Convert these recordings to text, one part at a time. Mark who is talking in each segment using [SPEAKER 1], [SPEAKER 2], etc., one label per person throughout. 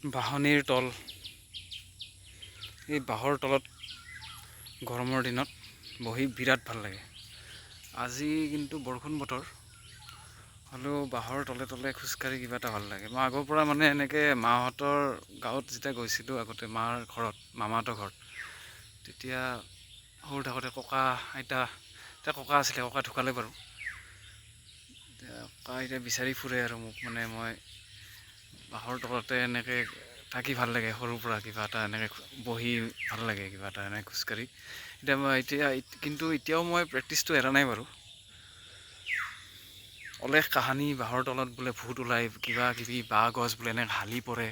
[SPEAKER 1] বাহনিৰ তল, এই বাঁহৰ তলত গৰমৰ দিনত বহি বিৰাট ভাল লাগে। আজি কিন্তু বৰষুণ বতৰ হ'লেও বাঁহৰ তলে তলে খোজকাঢ়ি কিবা এটা ভাল লাগে। মই আগৰ পৰা মানে এনেকৈ মাহঁতৰ গাঁৱত যেতিয়া গৈছিলোঁ আগতে মাৰ ঘৰত, মামাহঁতৰ ঘৰত, তেতিয়া সৰু থাকোঁতে ককা আইতা, এতিয়া ককা আছিলে, ককা ঢুকালে বাৰু, ককা এতিয়া বিচাৰি ফুৰে আৰু মোক, মানে মই বাঁহৰ তলতে এনেকৈ থাকি ভাল লাগে সৰুৰ পৰা, কিবা এটা এনেকৈ বহি ভাল লাগে, কিবা এটা এনেকৈ খোজকাঢ়ি। কিন্তু এতিয়াও মই প্ৰেক্টিচটো এৰা নাই বাৰু। অলেখ কাহানী, বাঁহৰ তলত বোলে ভূত ওলায়, কিবা কিবি, বাঁহ গছ বোলে এনেকৈ হালি পৰে,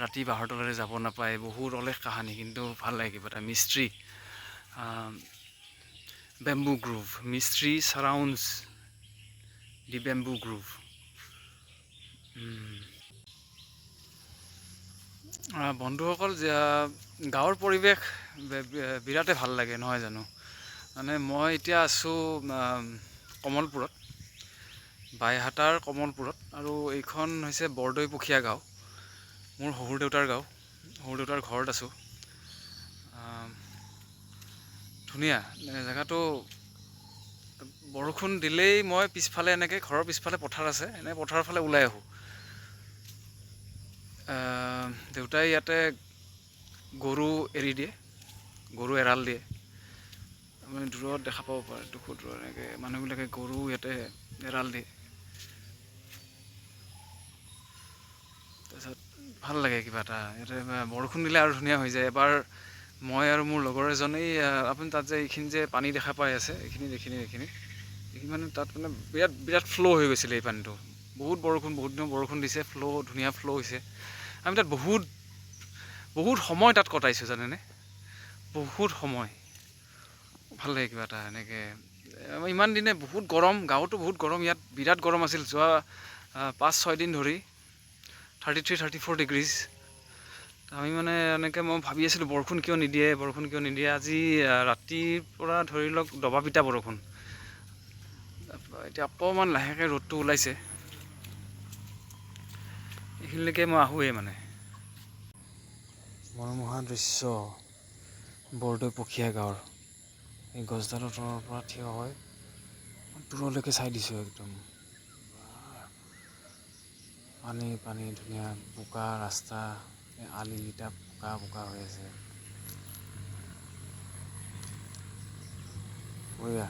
[SPEAKER 1] ৰাতি বাঁহৰ তলেৰে যাব নাপায়, বহুত অলেখ কাহানী, কিন্তু ভাল লাগে কিবা এটা মিষ্ট্ৰী। বেম্বু গ্ৰোভ, মিষ্ট্ৰী চাৰাউণ্ডছ দি বেম্বু গ্ৰোভ। বন্ধুসকল, গাঁৱৰ পৰিৱেশ বিৰাটেই ভাল লাগে, নহয় জানো? মানে মই এতিয়া আছোঁ কমলপুৰত, বাইহাটাৰ কমলপুৰত, আৰু এইখন হৈছে বৰদৈপুখীয়া গাঁও, মোৰ শহুৰ দেউতাৰ গাঁও, শহুৰ দেউতাৰ ঘৰত আছোঁ। ধুনীয়া জেগাটো। বৰষুণ দিলেই মই পিছফালে, এনেকৈ ঘৰৰ পিছফালে পথাৰ আছে, এনেকৈ পথাৰৰ ফালে ওলাই আহোঁ। দেউতাই ইয়াতে গৰু এৰি দিয়ে, গৰু এৰাল দিয়ে, মানে দূৰত দেখা পাব পাৰে, দূৰত এনেকৈ মানুহবিলাকে গৰু ইয়াতে এৰাল দিয়ে। তাৰপিছত ভাল লাগে কিবা এটা, ইয়াতে বৰষুণ দিলে আৰু ধুনীয়া হৈ যায়। এবাৰ মই আৰু মোৰ লগৰ এজনেই, আপুনি তাত যে এইখিনি যে পানী দেখা পাই আছে, এইখিনি মানে তাত মানে বিৰাট ফ্ল' হৈ গৈছিলে এই পানীটো। বহুত দিনৰ বৰষুণ দিছে, ধুনীয়া ফ্ল' হৈছে। আমি তাত বহুত সময় তাত কটাইছোঁ, জানেনে? বহুত সময় ভাল লাগে কিবা এটা এনেকৈ। ইমান দিনে বহুত গৰম, গাঁৱতো বহুত গৰম, ইয়াত বিৰাট গৰম আছিল যোৱা 5-6 দিন ধৰি, 33-34 ডিগ্ৰীজ। আমি মানে এনেকৈ মই ভাবি আছিলোঁ বৰষুণ কিয় নিদিয়ে। আজি ৰাতিৰ পৰা ধৰি লওক দবা পিটা বৰষুণ। এতিয়া অকণমান লাহেকৈ ৰ'দটো ওলাইছে। এইখিনিলৈকে মই আহোঁৱেই মানে। মনোমোহা দৃশ্য বৰদৈপুখীয়া গাঁৱৰ। এই গছডালৰ তলৰ পৰা থিয় হয় দূৰলৈকে চাই দিছোঁ একদম। পানী ধুনীয়া, বোকা ৰাস্তা, আলিকেইটা বোকা হৈ আছে। বঢ়িয়া।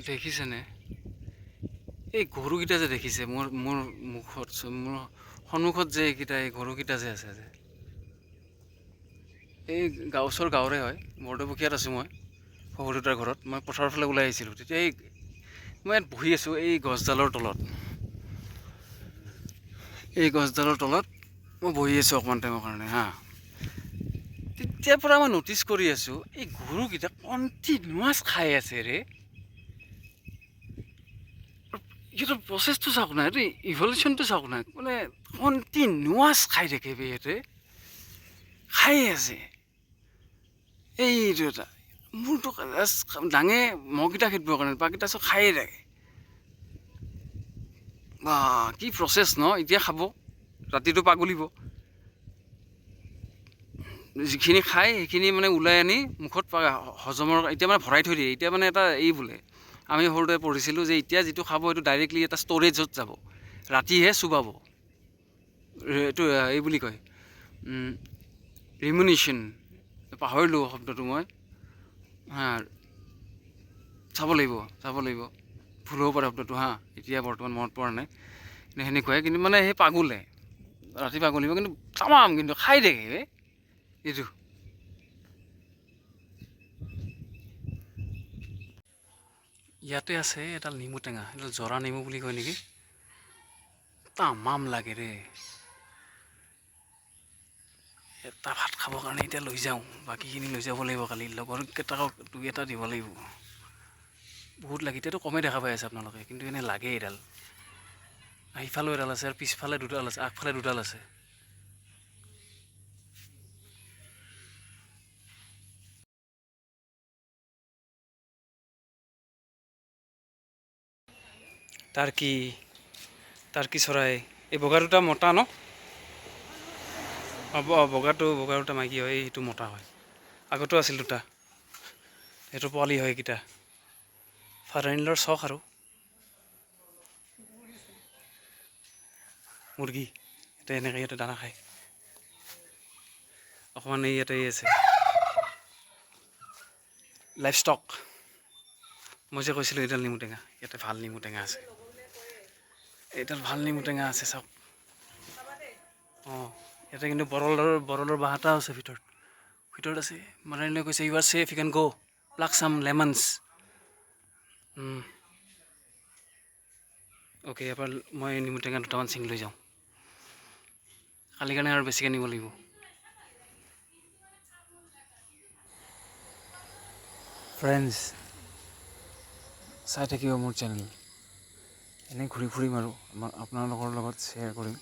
[SPEAKER 1] দেখিছেনে এই গৰুকেইটা যে দেখিছে, মোৰ সন্মুখত যে এই গৰুকেইটা যে আছে, এই ওচৰ গাঁৱৰে হয়, বৰদৈপুখীয়াত আছোঁ মই, শহুৰ দেউতাৰ ঘৰত। মই পথাৰৰ ফালে ওলাই আহিছিলোঁ, তেতিয়া মই ইয়াত বহি আছোঁ এই গছডালৰ তলত মই বহি আছোঁ অকণমান টাইমৰ কাৰণে হা। তেতিয়াৰ পৰা মই ন'টিছ কৰি আছোঁ, এই গৰুকেইটা কণ্টিনিউৱাছ খাই আছে ৰে। সিহঁতৰ প্ৰচেছটো চাওক না, এইটো ইভলিউশ্যনটো চাওক না, মানে কণ্টিনিউৱাছ খাই থাকে ইহঁতে, খাই আছে। এইটো এটা মোৰতো ডাঙে মহকেইটা খেদিবৰ কাৰণে, বাকীকেইটা চব খায়ে থাকে। বা কি প্ৰচেছ ন? এতিয়া খাব, ৰাতিটো পাগলিব। যিখিনি খায় সেইখিনি মানে ওলাই আনি মুখত হজমৰ, এতিয়া মানে ভৰাই থৈ দিয়ে। এতিয়া মানে এটা বোলে, আমি সৰুতে পঢ়িছিলোঁ যে এতিয়া যিটো খাব সেইটো ডাইৰেক্টলি এটা ষ্ট'ৰেজত যাব, ৰাতিহে চুবাব। এইটো বুলি কয় ৰিমিনেশ্যন, পাহৰিলোঁ শব্দটো মই। চাব লাগিব, ভুল হ'ব পাৰে শব্দটো হা, এতিয়া বৰ্তমান মনত পৰা নাই। কিন্তু সেনেকুৱাই, কিন্তু মানে সেই পাগলে ৰাতি পাগলিব, কিন্তু তামাম কিন্তু খাই থাকে এইটো। ইয়াতে আছে এডাল নেমু টেঙা, এডাল জৰা নেমু বুলি কয় নেকি, তামাম লাগে ৰে। এটা ভাত খাবৰ কাৰণে এতিয়া লৈ যাওঁ, বাকীখিনি লৈ যাব লাগিব কালি, লগৰকেইটাক 2-এটা দিব লাগিব। বহুত লাগে, এতিয়াতো কমেই দেখা পাই আছে আপোনালোকে, কিন্তু এনেই লাগে এডাল। সিফালেও এডাল আছে, আৰু পিছফালে দুডাল আছে, আগফালে দুডাল আছে। টাৰ্কি চৰাই। এই বগা দুটা মতা ন? বগা দুটা মাইকী হয়, এইটো মতা হয়। আগতো আছিল দুটা, সেইটো পোৱালি হয় এইকেইটা। ফাদাৰ ইন লৰ চখ আৰু মুৰ্গী ইয়াতে এনেকৈ ইয়াতে দানা খায়। অকণমান ইয়াতে আছে লাইফ ষ্টক। মই যে কৈছিলোঁ এইডাল নেমু টেঙা, ইয়াতে ভাল নেমু টেঙা আছে। এইডাল ভাল নেমু টেঙা আছে চাওক। অঁ, ইয়াতে কিন্তু বৰলৰ বাঁহ এটা আছে ভিতৰত আছে। মাদাৰনীয়ে কৈছে ইউ আৰ ছেফ, ইউ কেন গ' প্লাক চাম লেমনছ। অ'কে, এবাৰ মই নেমু টেঙা দুটামান ছিঙি লৈ যাওঁ। কালিৰ কাৰণে আৰু বেছিকৈ নিব লাগিব। ফ্ৰেণ্ডছ, চাই থাকিব মোৰ চেনেল। এনেই ঘূৰি ফুৰিম আৰু আপোনালোকৰ লগত শ্বেয়াৰ কৰিম।